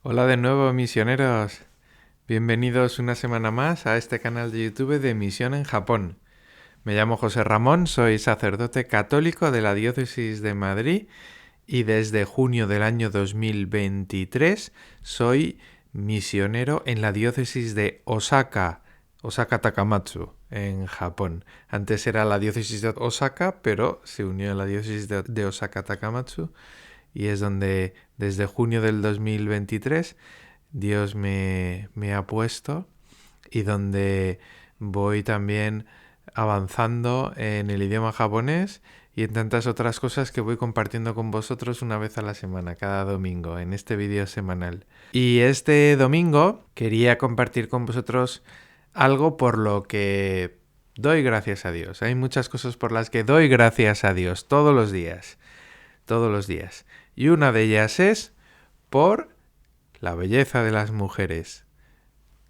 Hola de nuevo, misioneros. Bienvenidos una semana más a este canal de YouTube de Misión en Japón. Me llamo José Ramón, soy sacerdote católico de la Diócesis de Madrid y desde junio del año 2023 soy misionero en la Diócesis de Osaka, Osaka Takamatsu, en Japón. Antes era la Diócesis de Osaka, pero se unió a la Diócesis de Osaka Takamatsu y es donde desde junio del 2023 Dios me ha puesto y donde voy también avanzando en el idioma japonés y en tantas otras cosas que voy compartiendo con vosotros una vez a la semana, cada domingo, en este vídeo semanal. Y este domingo quería compartir con vosotros algo por lo que doy gracias a Dios. Hay muchas cosas por las que doy gracias a Dios todos los días, todos los días. Y una de ellas es por la belleza de las mujeres.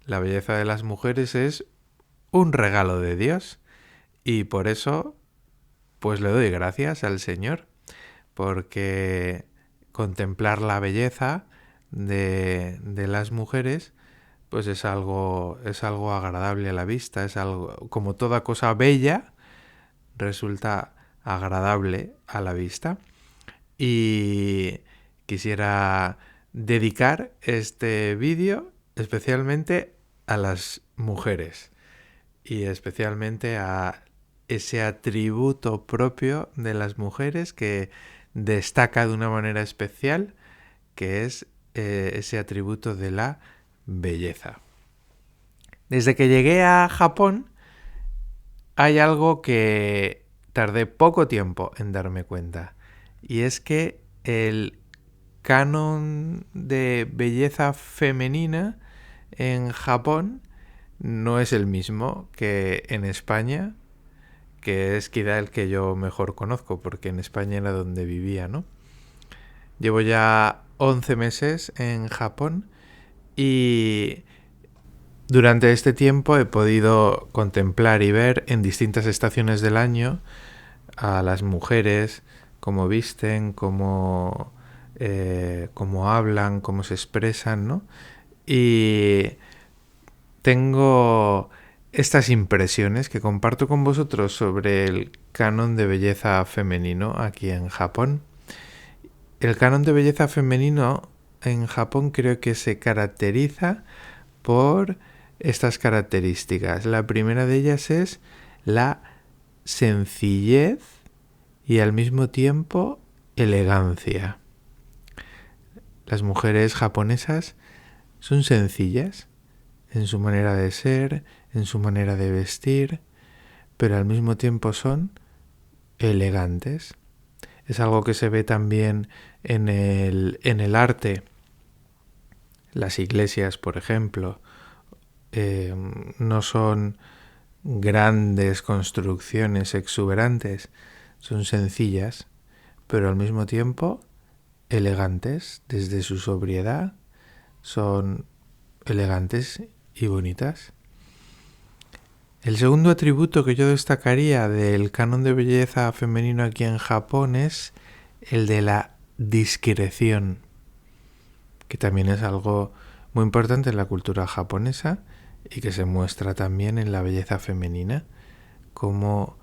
La belleza de las mujeres es un regalo de Dios y por eso pues le doy gracias al Señor, porque contemplar la belleza de las mujeres pues es algo agradable a la vista, es algo como toda cosa bella resulta agradable a la vista. Y quisiera dedicar este vídeo especialmente a las mujeres y especialmente a ese atributo propio de las mujeres que destaca de una manera especial, que es ese atributo de la belleza. Desde que llegué a Japón hay algo que tardé poco tiempo en darme cuenta, y es que el canon de belleza femenina en Japón no es el mismo que en España, que es quizá el que yo mejor conozco, porque en España era donde vivía, ¿no? Llevo ya 11 meses en Japón y durante este tiempo he podido contemplar y ver en distintas estaciones del año a las mujeres, cómo visten, cómo hablan, cómo se expresan, ¿no? Y tengo estas impresiones que comparto con vosotros sobre el canon de belleza femenino aquí en Japón. El canon de belleza femenino en Japón creo que se caracteriza por estas características. La primera de ellas es la sencillez y al mismo tiempo elegancia. Las mujeres japonesas son sencillas en su manera de ser, en su manera de vestir, pero al mismo tiempo son elegantes. Es algo que se ve también en el arte. Las iglesias, por ejemplo, no son grandes construcciones exuberantes, son sencillas, pero al mismo tiempo elegantes. Desde su sobriedad son elegantes y bonitas. El segundo atributo que yo destacaría del canon de belleza femenino aquí en Japón es el de la discreción, que también es algo muy importante en la cultura japonesa y que se muestra también en la belleza femenina, como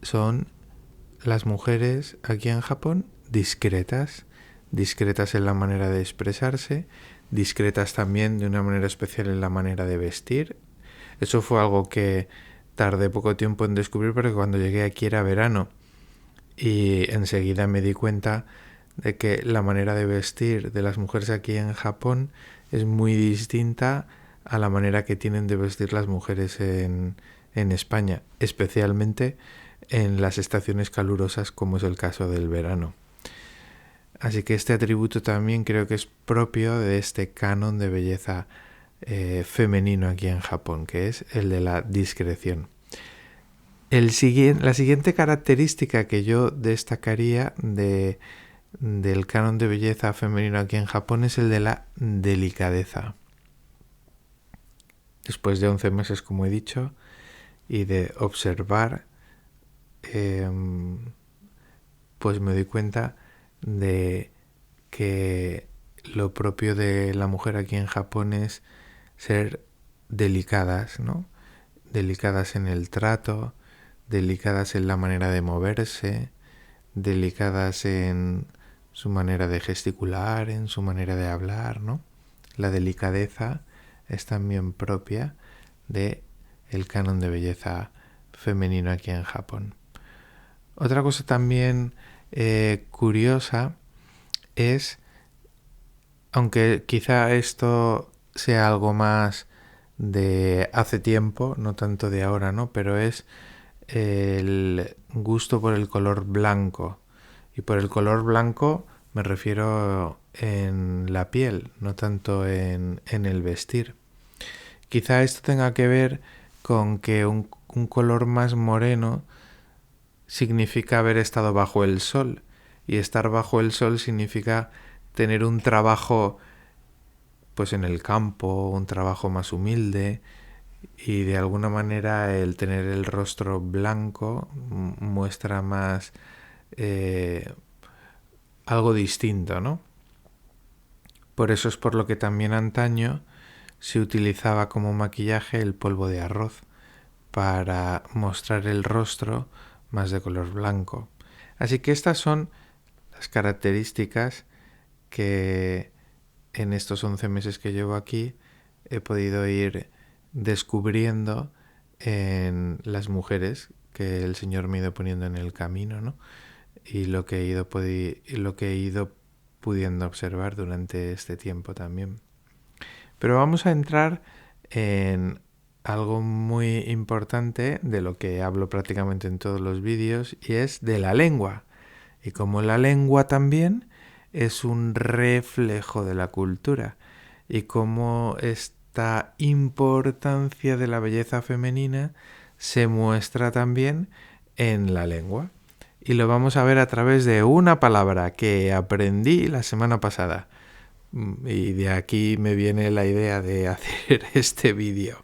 son las mujeres aquí en Japón discretas, discretas en la manera de expresarse, discretas también de una manera especial en la manera de vestir. Eso fue algo que tardé poco tiempo en descubrir porque cuando llegué aquí era verano y enseguida me di cuenta de que la manera de vestir de las mujeres aquí en Japón es muy distinta a la manera que tienen de vestir las mujeres en España, especialmente en las estaciones calurosas como es el caso del verano. Así que este atributo también creo que es propio de este canon de belleza femenino aquí en Japón, que es el de la discreción. La siguiente característica que yo destacaría del canon de belleza femenino aquí en Japón es el de la delicadeza. Después de 11 meses, como he dicho, y de observar, pues me doy cuenta de que lo propio de la mujer aquí en Japón es ser delicadas, ¿no? Delicadas en el trato, delicadas en la manera de moverse, delicadas en su manera de gesticular, en su manera de hablar, ¿no? La delicadeza es también propia de el canon de belleza femenino aquí en Japón. Otra cosa también curiosa es, aunque quizá esto sea algo más de hace tiempo, no tanto de ahora, ¿no? Pero es el gusto por el color blanco. Y por el color blanco me refiero en la piel, no tanto en el vestir. Quizá esto tenga que ver con que un color más moreno significa haber estado bajo el sol. Y estar bajo el sol significa tener un trabajo pues en el campo, un trabajo más humilde, y de alguna manera el tener el rostro blanco muestra más algo distinto, ¿no? Por eso es por lo que también antaño se utilizaba como maquillaje el polvo de arroz para mostrar el rostro más de color blanco. Así que estas son las características que en estos 11 meses que llevo aquí he podido ir descubriendo en las mujeres que el Señor me ha ido poniendo en el camino, ¿no? Y lo que he ido pudiendo observar durante este tiempo también. Pero vamos a entrar en algo muy importante de lo que hablo prácticamente en todos los vídeos, y es de la lengua. Y como la lengua también es un reflejo de la cultura, y cómo esta importancia de la belleza femenina se muestra también en la lengua. Y lo vamos a ver a través de una palabra que aprendí la semana pasada. Y de aquí me viene la idea de hacer este vídeo.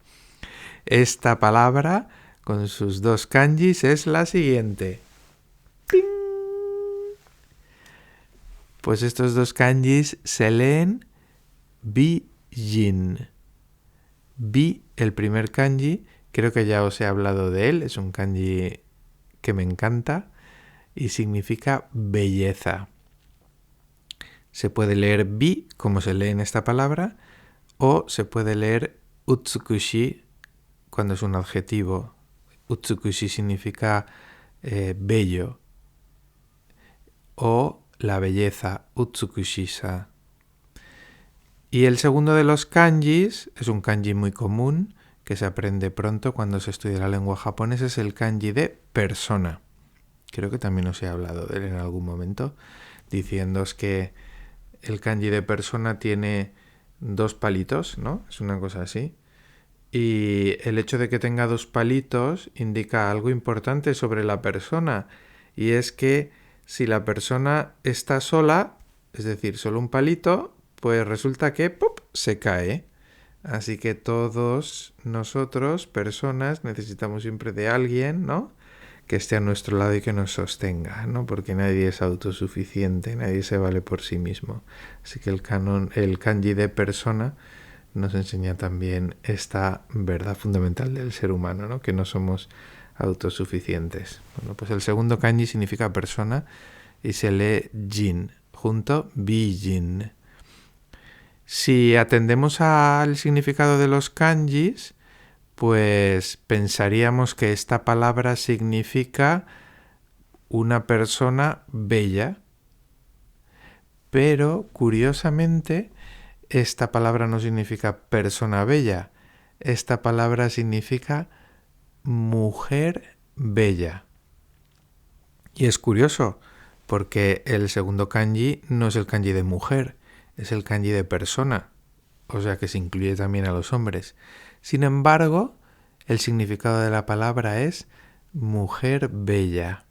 Esta palabra, con sus 2 kanjis, es la siguiente. ¡Ping! Pues estos 2 kanjis se leen Bijin. Bi, el primer kanji, creo que ya os he hablado de él, es un kanji que me encanta y significa belleza. Se puede leer bi, como se lee en esta palabra, o se puede leer utsukushi cuando es un adjetivo. Utsukushi significa bello, o la belleza, utsukushisa. Y el segundo de los kanjis es un kanji muy común que se aprende pronto cuando se estudia la lengua japonesa, es el kanji de persona. Creo que también os he hablado de él en algún momento, diciéndoos que el kanji de persona tiene 2 palitos, ¿no? Es una cosa así. Y el hecho de que tenga 2 palitos indica algo importante sobre la persona. Y es que si la persona está sola, es decir, solo un palito, pues resulta que ¡pop!, se cae. Así que todos nosotros, personas, necesitamos siempre de alguien, ¿no?, que esté a nuestro lado y que nos sostenga, ¿no? Porque nadie es autosuficiente, nadie se vale por sí mismo. Así que el kanji de persona nos enseña también esta verdad fundamental del ser humano, ¿no?, que no somos autosuficientes. Bueno, pues el segundo kanji significa persona y se lee jin, junto bijin. Si atendemos al significado de los kanjis, pues pensaríamos que esta palabra significa una persona bella, pero curiosamente esta palabra no significa persona bella, esta palabra significa mujer bella. Y es curioso, porque el segundo kanji no es el kanji de mujer, es el kanji de persona, o sea que se incluye también a los hombres. Sin embargo, el significado de la palabra es mujer bella.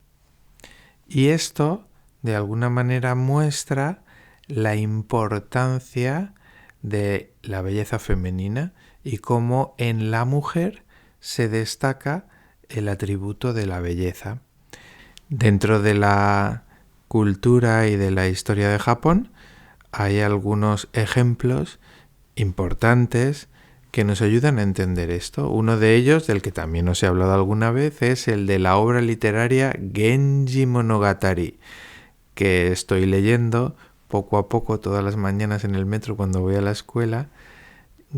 Y esto, de alguna manera, muestra la importancia de la belleza femenina y cómo en la mujer se destaca el atributo de la belleza. Dentro de la cultura y de la historia de Japón hay algunos ejemplos importantes que nos ayudan a entender esto. Uno de ellos, del que también os he hablado alguna vez, es el de la obra literaria Genji Monogatari, que estoy leyendo poco a poco todas las mañanas en el metro cuando voy a la escuela.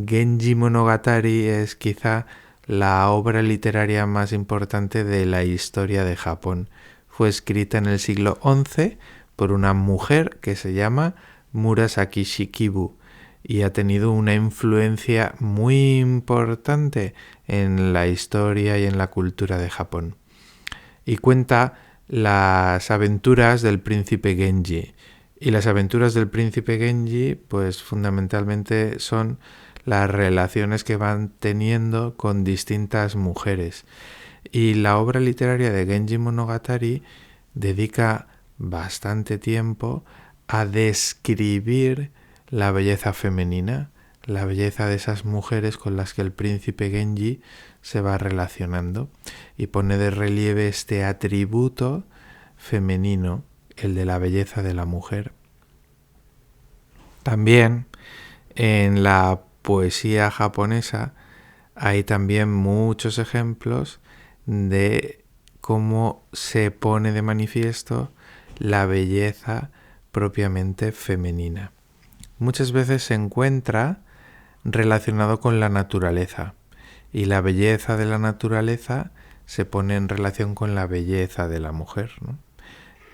Genji Monogatari es quizá la obra literaria más importante de la historia de Japón. Fue escrita en el siglo XI por una mujer que se llama Murasaki Shikibu y ha tenido una influencia muy importante en la historia y en la cultura de Japón. Y cuenta las aventuras del príncipe Genji. Y las aventuras del príncipe Genji, pues fundamentalmente son las relaciones que van teniendo con distintas mujeres. Y la obra literaria de Genji Monogatari dedica bastante tiempo a describir la belleza femenina, la belleza de esas mujeres con las que el príncipe Genji se va relacionando y pone de relieve este atributo femenino, el de la belleza de la mujer. También en la poesía japonesa hay también muchos ejemplos de cómo se pone de manifiesto la belleza propiamente femenina. Muchas veces se encuentra relacionado con la naturaleza y la belleza de la naturaleza se pone en relación con la belleza de la mujer, ¿no?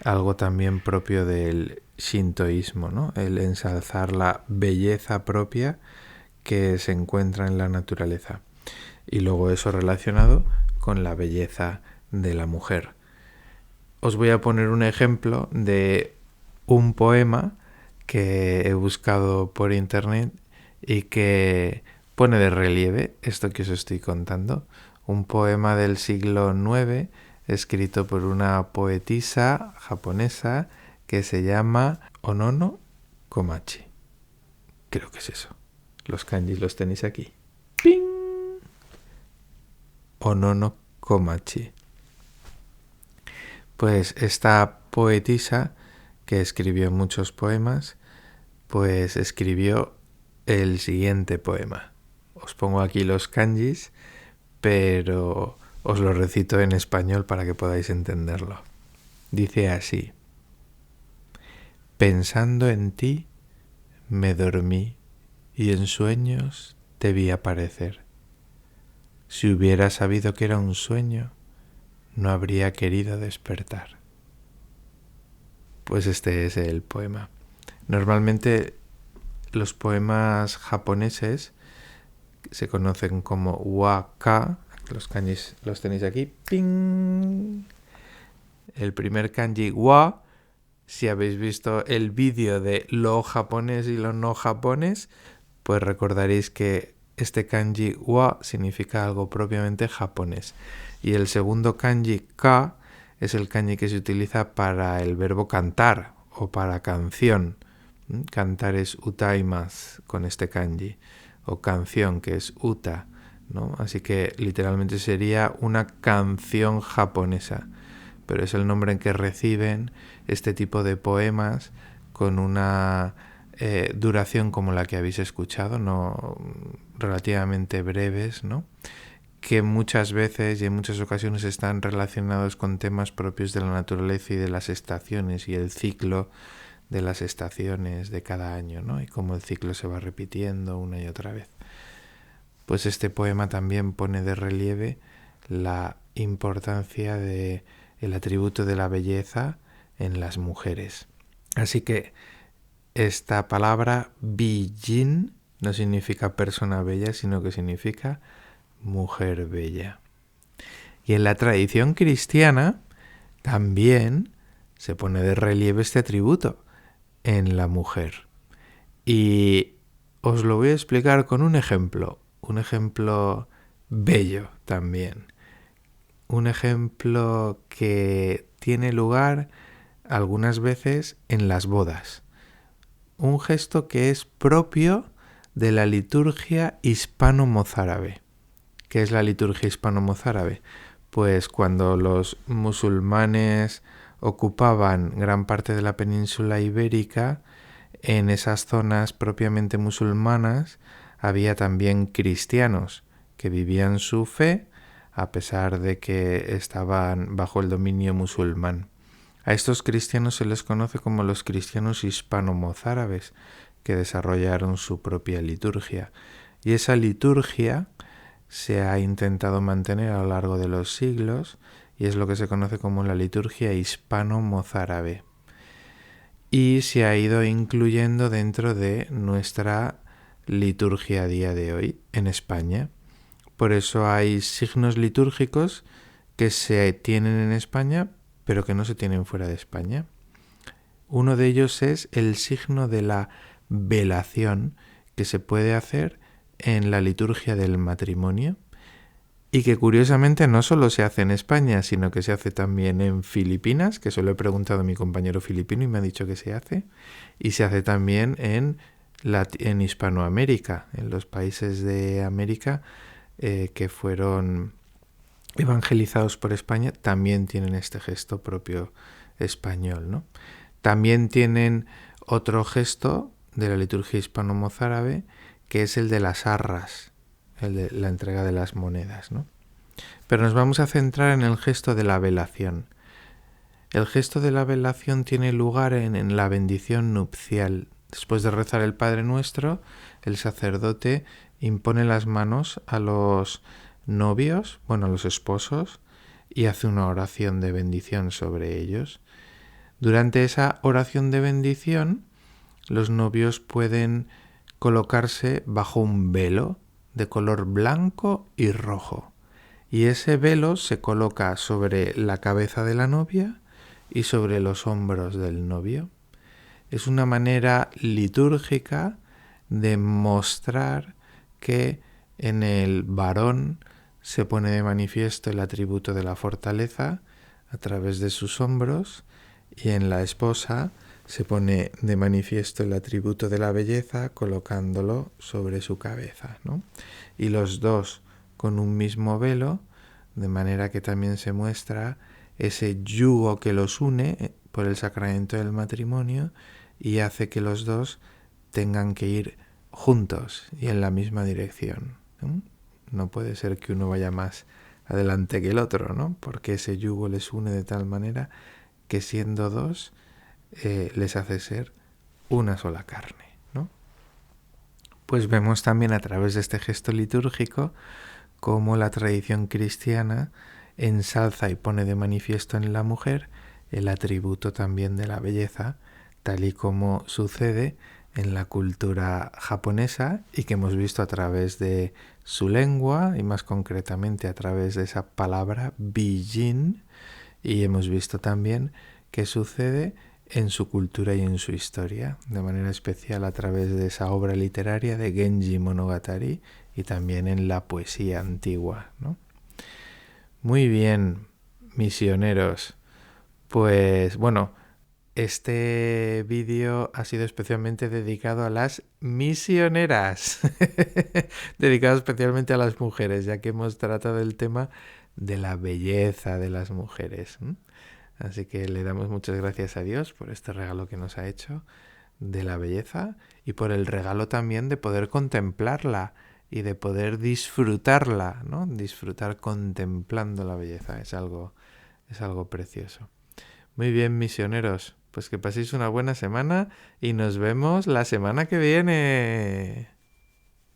Algo también propio del shintoísmo, ¿no? El ensalzar la belleza propia que se encuentra en la naturaleza y luego eso relacionado con la belleza de la mujer. Os voy a poner un ejemplo de un poema que he buscado por internet y que pone de relieve esto que os estoy contando. Un poema del siglo IX escrito por una poetisa japonesa que se llama Onono Komachi. Creo que es eso. Los kanjis los tenéis aquí. ¡Ping! Onono Komachi. Pues esta poetisa que escribió muchos poemas, pues escribió el siguiente poema. Os pongo aquí los kanjis, pero os lo recito en español para que podáis entenderlo. Dice así: pensando en ti, me dormí y en sueños te vi aparecer. Si hubiera sabido que era un sueño, no habría querido despertar. Pues este es el poema. Normalmente los poemas japoneses se conocen como waka. Los kanjis los tenéis aquí. ¡Ping! El primer kanji wa, si habéis visto el vídeo de lo japonés y lo no japonés, pues recordaréis que este kanji wa significa algo propiamente japonés. Y el segundo kanji ka es el kanji que se utiliza para el verbo cantar o para canción. Cantar es utaimasu con este kanji, o canción que es uta, ¿no? Así que literalmente sería una canción japonesa, pero es el nombre en que reciben este tipo de poemas con una duración como la que habéis escuchado, no relativamente breves, ¿no? Que muchas veces y en muchas ocasiones están relacionados con temas propios de la naturaleza y de las estaciones y el ciclo de las estaciones de cada año, ¿no? Y cómo el ciclo se va repitiendo una y otra vez. Pues este poema también pone de relieve la importancia de el atributo de la belleza en las mujeres. Así que esta palabra bijin no significa persona bella, sino que significa mujer bella. Y en la tradición cristiana también se pone de relieve este atributo en la mujer. Y os lo voy a explicar con un ejemplo bello también. Un ejemplo que tiene lugar algunas veces en las bodas. Un gesto que es propio de la liturgia hispano-mozárabe. ¿Qué es la liturgia hispano-mozárabe? Pues cuando los musulmanes ocupaban gran parte de la península ibérica, En esas zonas propiamente musulmanas había también cristianos que vivían su fe a pesar de que estaban bajo el dominio musulmán. A estos cristianos se les conoce como los cristianos hispano-mozárabes, que desarrollaron su propia liturgia. Y esa liturgia se ha intentado mantener a lo largo de los siglos y es lo que se conoce como la liturgia hispano-mozárabe. Y se ha ido incluyendo dentro de nuestra liturgia a día de hoy en España. Por eso hay signos litúrgicos que se tienen en España, pero que no se tienen fuera de España. Uno de ellos es el signo de la velación, que se puede hacer en la liturgia del matrimonio y que curiosamente no solo se hace en España, sino que se hace también en Filipinas, que se lo he preguntado a mi compañero filipino y me ha dicho que se hace, y se hace también en Hispanoamérica, en los países de América que fueron evangelizados por España, también tienen este gesto propio español, ¿no? También tienen otro gesto de la liturgia hispano-mozárabe, que es el de las arras, el de la entrega de las monedas, ¿no? Pero nos vamos a centrar en el gesto de la velación. El gesto de la velación tiene lugar en la bendición nupcial. Después de rezar el Padre Nuestro, el sacerdote impone las manos a los novios, a los esposos, y hace una oración de bendición sobre ellos. Durante esa oración de bendición, los novios pueden colocarse bajo un velo de color blanco y rojo. Y ese velo se coloca sobre la cabeza de la novia y sobre los hombros del novio. Es una manera litúrgica de mostrar que en el varón se pone de manifiesto el atributo de la fortaleza a través de sus hombros y en la esposa se pone de manifiesto el atributo de la belleza colocándolo sobre su cabeza, ¿no? Y los dos con un mismo velo, de manera que también se muestra ese yugo que los une por el sacramento del matrimonio y hace que los dos tengan que ir juntos y en la misma dirección, ¿no? No puede ser que uno vaya más adelante que el otro, ¿no? Porque ese yugo les une de tal manera que siendo dos les hace ser una sola carne, ¿no? Pues vemos también a través de este gesto litúrgico cómo la tradición cristiana ensalza y pone de manifiesto en la mujer el atributo también de la belleza, tal y como sucede en la cultura japonesa y que hemos visto a través de su lengua y más concretamente a través de esa palabra bijin, y hemos visto también que sucede en su cultura y en su historia, de manera especial a través de esa obra literaria de Genji Monogatari y también en la poesía antigua, ¿no? Muy bien, misioneros. Pues bueno, este vídeo ha sido especialmente dedicado a las misioneras, dedicado especialmente a las mujeres, ya que hemos tratado el tema de la belleza de las mujeres. Así que le damos muchas gracias a Dios por este regalo que nos ha hecho de la belleza y por el regalo también de poder contemplarla y de poder disfrutarla, ¿no? Disfrutar contemplando la belleza es algo precioso. Muy bien, misioneros, pues que paséis una buena semana y nos vemos la semana que viene.